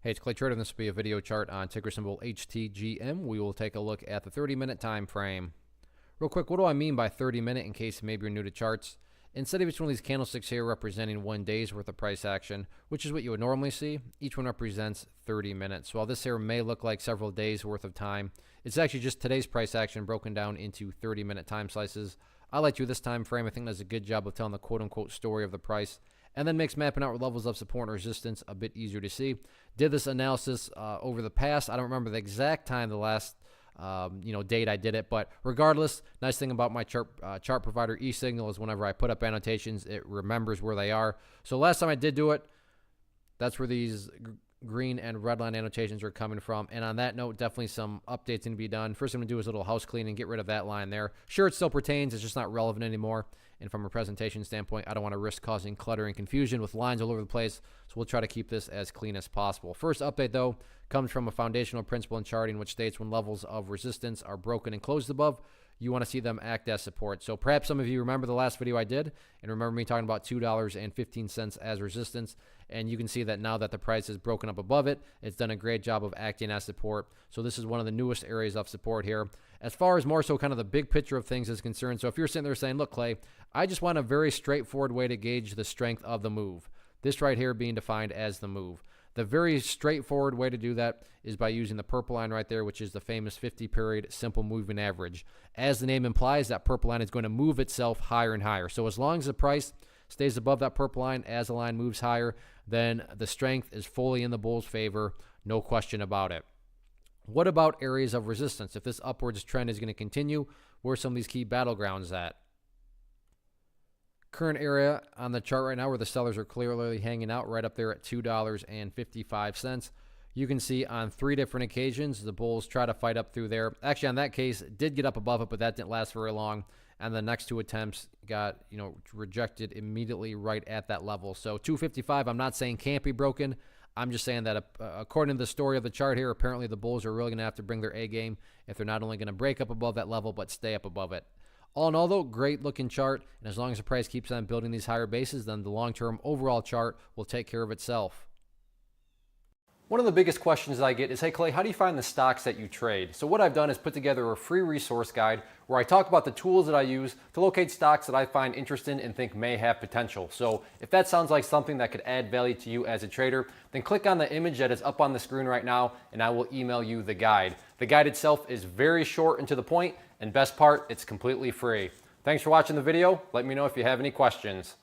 Hey, it's Clay Trader, and this will be a video chart on ticker symbol HTGM. We will take a look at the 30-minute time frame. Real quick, what do I mean by 30-minute in case maybe you're new to charts? Instead of each one of these candlesticks here representing 1 day's worth of price action, which is what you would normally see, each one represents 30 minutes. So while this here may look like several days worth of time, it's actually just today's price action broken down into 30-minute time slices. I like to do this time frame. I think does a good job of telling the quote-unquote story of the price, and then makes mapping out levels of support and resistance a bit easier to see. Did this analysis over the past. I don't remember the exact time, the last date I did it, but regardless, nice thing about my chart provider eSignal is whenever I put up annotations, it remembers where they are. So last time I did do it, that's where these green and red line annotations are coming from. And on that note, definitely some updates need to be done. First thing I'm going to do is a little house cleaning, get rid of that line there. Sure, it still pertains. It's just not relevant anymore. And from a presentation standpoint, I don't want to risk causing clutter and confusion with lines all over the place. So we'll try to keep this as clean as possible. First update, though, comes from a foundational principle in charting, which states when levels of resistance are broken and closed above, you want to see them act as support. So perhaps some of you remember the last video I did and remember me talking about $2.15 as resistance. And you can see that now that the price is broken up above it, it's done a great job of acting as support. So this is one of the newest areas of support here. As far as more so kind of the big picture of things is concerned, so if you're sitting there saying, look, Clay, I just want a very straightforward way to gauge the strength of the move. This right here being defined as the move. The very straightforward way to do that is by using the purple line right there, which is the famous 50-period simple moving average. As the name implies, that purple line is going to move itself higher and higher. So as long as the price stays above that purple line as the line moves higher, then the strength is fully in the bull's favor, no question about it. What about areas of resistance? If this upwards trend is going to continue, where are some of these key battlegrounds at? Current area on the chart right now where the sellers are clearly hanging out right up there at $2.55. You can see on 3 different occasions the bulls try to fight up through there. Actually, on that case, it did get up above it, but that didn't last very long. And the next 2 attempts got rejected immediately right at that level. So 255, I'm not saying can't be broken. I'm just saying that according to the story of the chart here, apparently the bulls are really going to have to bring their A game if they're not only going to break up above that level, but stay up above it. All in all, though, great looking chart. And as long as the price keeps on building these higher bases, then the long-term overall chart will take care of itself. One of the biggest questions that I get is, hey, Clay, how do you find the stocks that you trade? So what I've done is put together a free resource guide where I talk about the tools that I use to locate stocks that I find interesting and think may have potential. So if that sounds like something that could add value to you as a trader, then click on the image that is up on the screen right now, and I will email you the guide. The guide itself is very short and to the point, and best part, it's completely free. Thanks for watching the video. Let me know if you have any questions.